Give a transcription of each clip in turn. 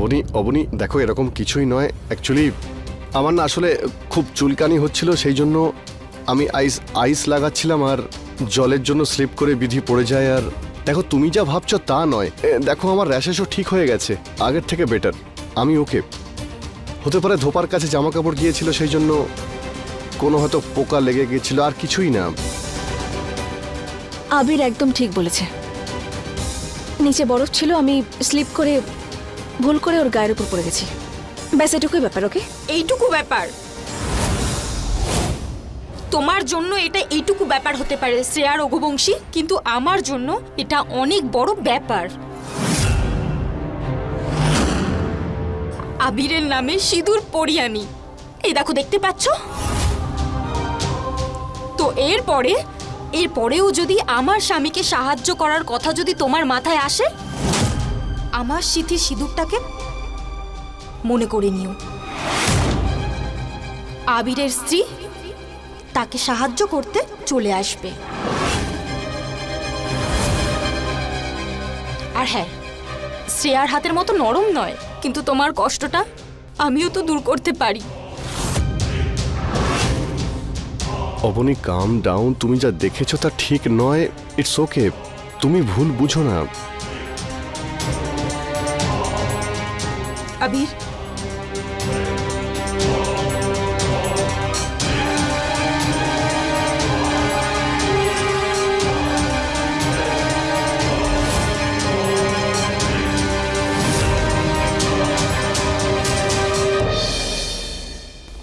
অবনী অবনী দেখো এরকম কিছুই নয়, অ্যাকচুয়ালি আমার না আসলে খুব চুলকানি হচ্ছিল, সেই জন্য আমি আইস লাগাচ্ছিলাম আর জলের জন্য স্লিপ করে বিধি পড়ে যায়। আর দেখো তুমি যা ভাবছো তা নয়, দেখো আমার র্যাশেসও ঠিক হয়ে গেছে, আগের থেকে বেটার, আমি ওকে। হতে পারে ধোপার কাছে জামা কাপড় গিয়েছিল, সেই জন্য কোনো হয়তো পোকা লেগে গিয়েছিল, আর কিছুই না। আবির একদম ঠিক বলেছে, নিচে বরফ ছিল, আমি স্লিপ করে ভুল করে ওর গায়ের উপর পড়ে গেছি, ব্যাস এটুকুই ব্যাপার। ওকে, এইটুকু ব্যাপার? তোমার জন্য এটা এইটুকু ব্যাপার হতে পারে শ্রেয়া রঘুবংশী, কিন্তু আমার জন্য এটা অনেক বড় ব্যাপার। আবিরের নামে সিঁদুর পরিয়ানি, এই দেখো দেখতে পাচ্ছ তো। এরপরেও যদি আমার স্বামীকে সাহায্য করার কথা যদি তোমার মাথায় আসে, আমার সিথির সিঁদুরটাকে মনে করে নিও। আবিরের স্ত্রী তাকে সাহায্য করতে চলে আসবে। আর হ্যাঁ, শ্রেয়ার হাতের মতো নরম নয়, কিন্তু তোমার কষ্টটা আমিও তো দূর করতে পারি। অবনী কাম ডাউন, তুমি যা দেখেছো তা ঠিক নয়, ইটস ওকে, তুমি ভুল বুঝো না। আবির,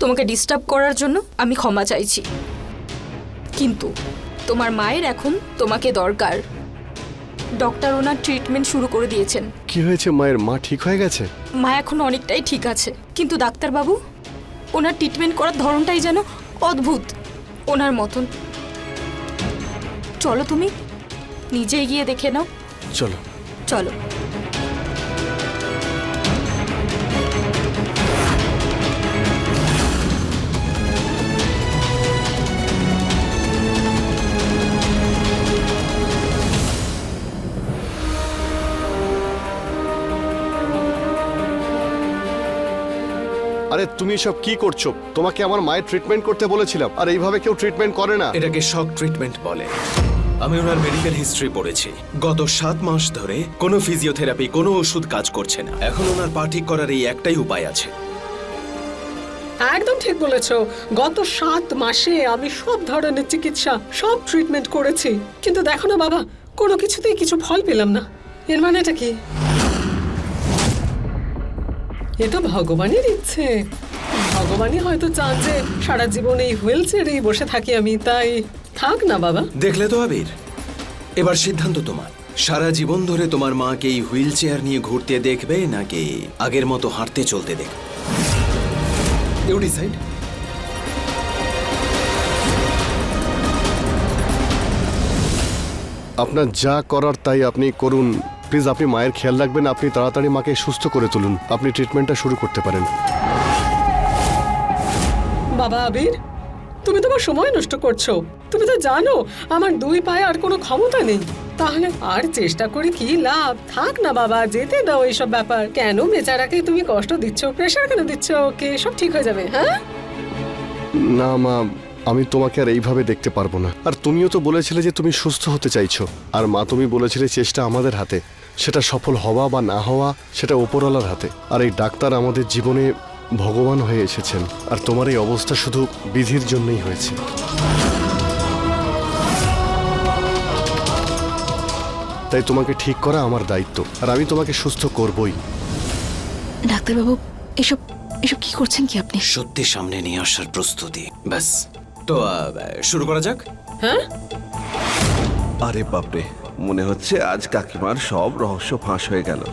তোমাকে ডিস্টার্ব করার জন্য আমি ক্ষমা চাইছি, কিন্তু তোমার মায়ের এখন তোমাকে দরকার। ডক্টর ওনার ট্রিটমেন্ট শুরু করে দিয়েছেন। কি হয়েছে মায়ের? মা ঠিক হয়ে গেছে? মা এখন অনেকটাই ঠিক আছে, কিন্তু ডাক্তারবাবু ওনার ট্রিটমেন্ট করার ধরনটাই যেন অদ্ভুত, ওনার মতন। চলো তুমি নিজেই গিয়ে দেখে নাও। চলো চলো। আরে তুমি সব কি করছো? তোমাকে আমার মায়ের ট্রিটমেন্ট করতে বলেছিলাম, আর এইভাবে কেউ ট্রিটমেন্ট করে না। এটাকে শক ট্রিটমেন্ট বলে। আমি ওনার মেডিকেল হিস্ট্রি পড়েছি। গত 7 মাস ধরে কোনো ফিজিওথেরাপি, কোনো ওষুধ কাজ করছে না। এখন ওনার পা ঠিক করার এই একটাই উপায় আছে। একদম ঠিক বলেছো। গত 7 মাসে আমি সব ধরনের চিকিৎসা, সব ট্রিটমেন্ট করেছি, কিন্তু দেখো না বাবা, কোনো কিছুতেই কিছু ফল পেলাম না। এর মানে এটা কি? এ তো ভগবানের ইচ্ছে। ভগবানই হয়তো চান যে সারা জীবন এই হুইল চেয়ারেই বসে থাকি আমি, তাই থাক না বাবা। দেখলে তো আবির, এবার সিদ্ধান্ত তোমার। সারা জীবন ধরে তোমার মাকে এই হুইল চেয়ার নিয়ে ঘুরতে দেখবে, নাকি আগের মতো হাঁটতে চলতে দেখবে? You decide. আপনার যা করার তাই আপনি করুন, প্লিজ। আপনি মায়ের খেয়াল রাখবেন, আপনি তাড়াতাড়ি মাকে সুস্থ করে তুলুন, আপনি ট্রিটমেন্টটা শুরু করতে পারেন। বাবা আবির, তুমি তোমার সময় নষ্ট করছো। তুমি তো জানো আমার 2 পায়ে আর কোনো ক্ষমতা নেই, তাহলে আর চেষ্টা করে কি লাভ? থাক না বাবা, যেতে দাও এইসব ব্যাপার। কেন বেচারাকে তুমি কষ্ট দিচ্ছ, প্রেশার কেন দিচ্ছ? ওকে, সব ঠিক হয়ে যাবে। হ্যাঁ না মা, আমি তোমাকে আর এইভাবে দেখতে পারবো না। আর তুমিও তো বলেছিলে যে তুমি সুস্থ হতে চাইছো, আর মা তুমি বলেছিলে চেষ্টা আমাদের হাতে, সেটা সফল হওয়া বা না হওয়া সেটা উপরওয়ালার হাতে। আর এই ডাক্তার আমাদের জীবনে ভগবান হয়ে এসেছেন, আর তোমার এই অবস্থা শুধু বিধির জন্যই হয়েছে। তাই তোমাকে ঠিক করা আমার দায়িত্ব, আর আমি তোমাকে সুস্থ করবই। ডাক্তারবাবু এসব এসব কি করছেন কি আপনি? সত্যি সামনে নিয়ে আসার প্রস্তুতি, ব্যাস। তো শুরু করা যাক। হ্যাঁ, আরে বাপরে, মনে হচ্ছে আজ কাকিমার সব রহস্য ফাঁস হয়ে গেল।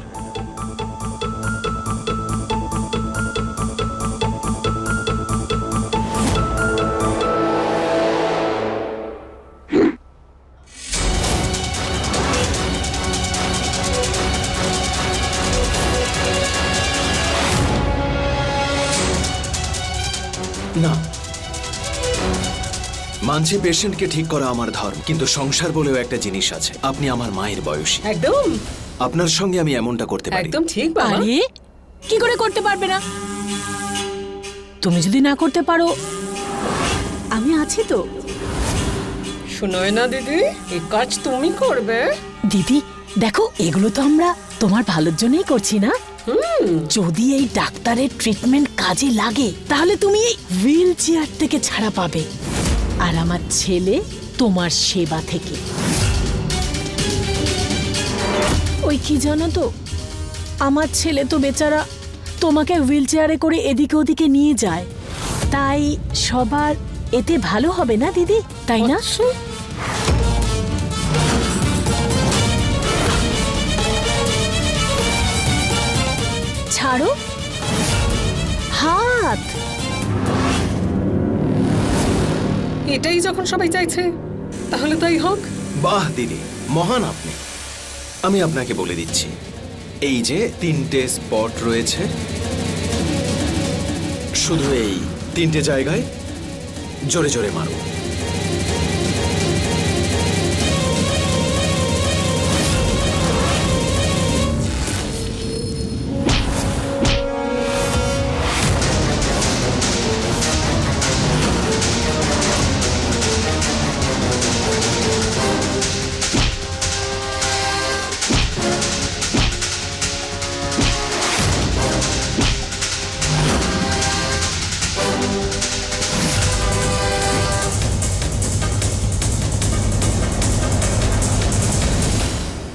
না, মানছি পেশেন্টকে ঠিক করা আমার ধর্ম, কিন্তু সংসার বলেও একটা জিনিস আছে। আপনি আমার মায়ের বয়সী, একদম আপনার সঙ্গে আমি এমনটা করতে পারি। একদম ঠিক বাবা। আরে কি করে করতে পারবে না? তুমি যদি না করতে পারো, আমি আছি তো। শুনোয় না দিদি, এই কাজ তুমি করবে। দিদি দেখো, এগুলো তো আমরা তোমার ভালোর জন্যই করছি না? যদি এই ডাক্তারের ট্রিটমেন্ট কাজে লাগে তাহলে তুমি এই হুইল চেয়ার থেকে ছাড়া পাবে, আর আমার ছেলে তোমার সেবা থেকে। ওই কি জানো তো, আমার ছেলে তো বেচারা তোমাকে হুইল চেয়ারে করে এদিকে ওদিকে নিয়ে যায়, তাই সবার এতে ভালো হবে না দিদি, তাই না? আচ্ছা, ছাড়ো হাত। এটাই যখন সবাই চাইছে তাহলে তাই হোক। বাহ দিদি, মহান আপনি। আমি আপনাকে বলে দিচ্ছি, এই যে 3টে স্পট রয়েছে, শুধু এই 3টে জায়গায় জোরে জোরে মারো।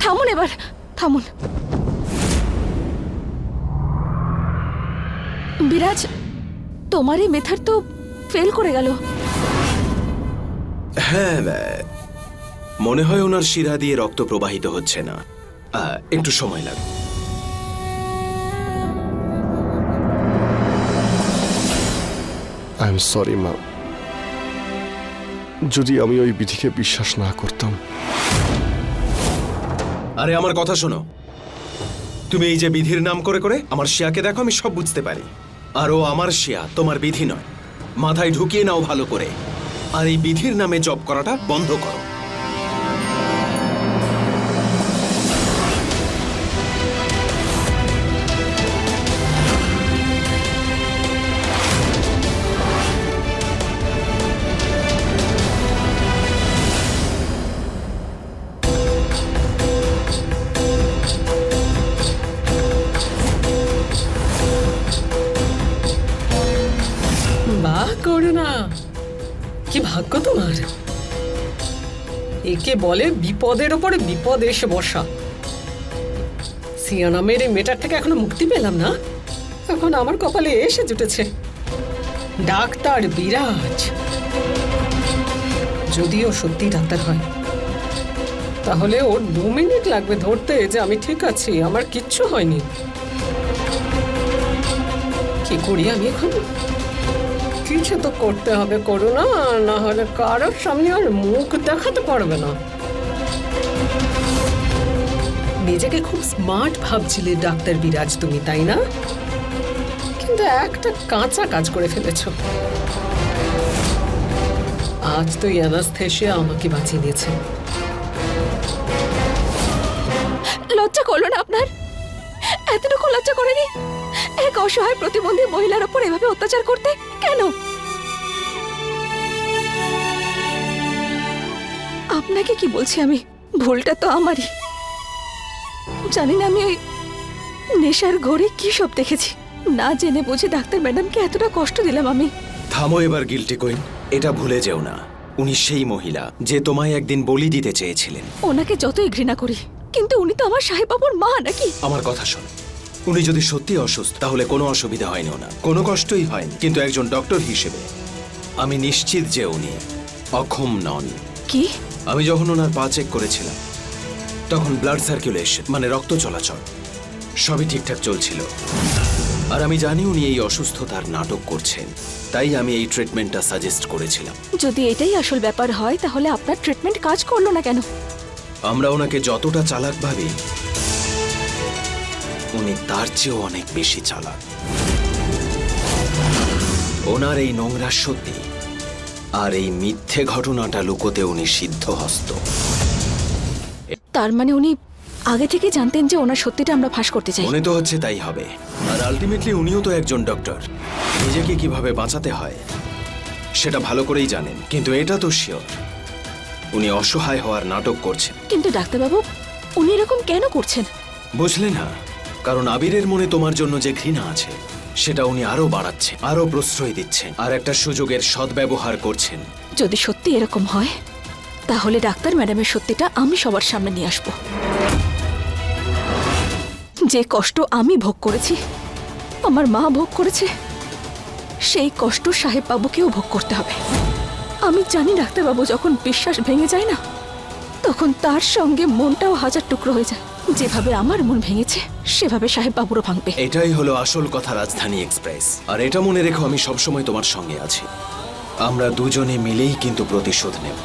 থামুন এবার, থামুন। বিরাজ, তোমার এই মেথড তো ফেল করে গেল। হ্যাঁ, মনে হয় ওনার শিরা দিয়ে রক্ত প্রবাহিত হচ্ছে না, একটু সময় লাগবে। আই এম সরি মা, যদি আমি ওই বিধিকে বিশ্বাস না করতাম। আরে আমার কথা শোনো, তুমি এই যে বিধির নাম করে করে আমার শিয়াকে দেখো, আমি সব বুঝতে পারি। আর ও আমার শিয়া, তোমার বিধি নয়। মাথায় ঢুকিয়ে নাও ভালো করে, আর এই বিধির নামে জপ করাটা বন্ধ করো। বাহ করুণা, কি ভাগ্য তোমার। একে বলে বিপদের ওপরে বিপদ এসে বসা। সিয়া নামের এই মেয়েটার থেকে এখনো মুক্তি পেলাম না, এখন আমার কপালে এসে জুটেছে ডাক্তার বিরাজ। যদিও সত্যি ডাক্তার হয়, তাহলে ওর 2 মিনিট লাগবে ধরতে যে আমি ঠিক আছি, আমার কিচ্ছু হয়নি। কি করি আমি এখন? কিছু তো করতে হবে করুণা, না হলে কারোর সামনে আর মুখ দেখাতে পারবে না। নিজেকে খুব স্মার্ট ভাবছিলে ডাক্তার বিরাজ তুমি, তাই না? কিন্তু একটা কাঁচা কাজ করে ফেলেছ। আজ তো অ্যানাস্থেশিয়া আমাকে বাঁচিয়ে দিয়েছে। লজ্জা করলো না আপনার? এতটুকু লজ্জা করেনি এক অসহায় প্রতিবন্ধী মহিলার ওপর এভাবে অত্যাচার করতে? কেন? আপনাকে কি বলছি আমি, ভুলটা তো আমারই। জানি না আমি ওই নেশার ঘরে কি সব দেখেছি, না জেনে বুঝে ডাক্তার ম্যাডামকে এতটা কষ্ট দিলাম আমি। থামো এবার গিল্টি কুইন, এটা ভুলে যেও না উনি সেই মহিলা যে তোমায় একদিন বলি দিতে চেয়েছিলেন। ওনাকে যতই ঘৃণা করি, কিন্তু উনি তো আমার সাহেব বাবুর মা নাকি? আমার কথা শোনো, উনি যদি সত্যি অসুস্থ তাহলে কোনো অসুবিধা হয়নি, ওনার কোনো কষ্টই হয়নি। কিন্তু একজন ডক্টর হিসেবে আমি নিশ্চিত যে উনি অক্ষম নন। কি? আমি যখন ওনার পা চেক করেছিলাম তখন ব্লাড সার্কুলেশন মানে রক্ত চলাচল সবই ঠিকঠাক চলছিল। আর আমি জানি উনি এই অসুস্থতার নাটক করছেন, তাই আমি এই ট্রিটমেন্টটা সাজেস্ট করেছিলাম। যদি এটাই আসল ব্যাপার হয় তাহলে আপনার ট্রিটমেন্ট কাজ করলো না কেন? আমরা ওনাকে যতটা চালাক ভাবি, উনি তার চেয়েও অনেক বেশি চালাক। ওনার এই নোংরা সত্যি আর এই মিথ্যে ঘটনাটা লুকোতে উনি সিদ্ধহস্ত। তার মানে উনি আগে থেকে জানতেন যে ওনার সত্যিটা আমরা ফাঁস করতে চাই। মনে তো হচ্ছে তাই হবে। আর আলটিমেটলি উনিও তো একজন ডক্টর, নিজেকে কিভাবে বাঁচাতে হয় সেটা ভালো করেই জানেন। কিন্তু এটা তো শিওর উনি অসহায় হওয়ার নাটক করছেন। কিন্তু ডাক্তারবাবু, উনি এরকম কেন করছেন? বুঝলে না, কারণ আবিরের মনে তোমার জন্য যে ঘৃণা আছে সেটা উনি আরো বাড়াচ্ছেন, আরো প্রশ্রয় দিচ্ছেন, আর একটা সুযোগের সদ্ব্যবহার করছেন। যদি সত্যি এরকম হয় তাহলে ডাক্তার ম্যাডামের সত্যিটা আমি সবার সামনে নিয়ে আসব। যে কষ্ট আমি ভোগ করেছি, আমার মা ভোগ করেছে, সেই কষ্ট সাহেব বাবুকেও ভোগ করতে হবে। আমি জানি ডাক্তারবাবু, যখন বিশ্বাস ভেঙে যায় না, তখন তার সঙ্গে মনটাও হাজার টুকরো হয়ে যায়। যেভাবে আমার মন ভেঙেছে সেভাবে সাহেব বাবুরও ভাঙবে। এটাই হলো আসল কথা রাজধানী এক্সপ্রেস। আর এটা মনে রেখো, আমি সবসময় তোমার সঙ্গে আছি। আমরা দুজনে মিলেই কিন্তু প্রতিশোধ নেব।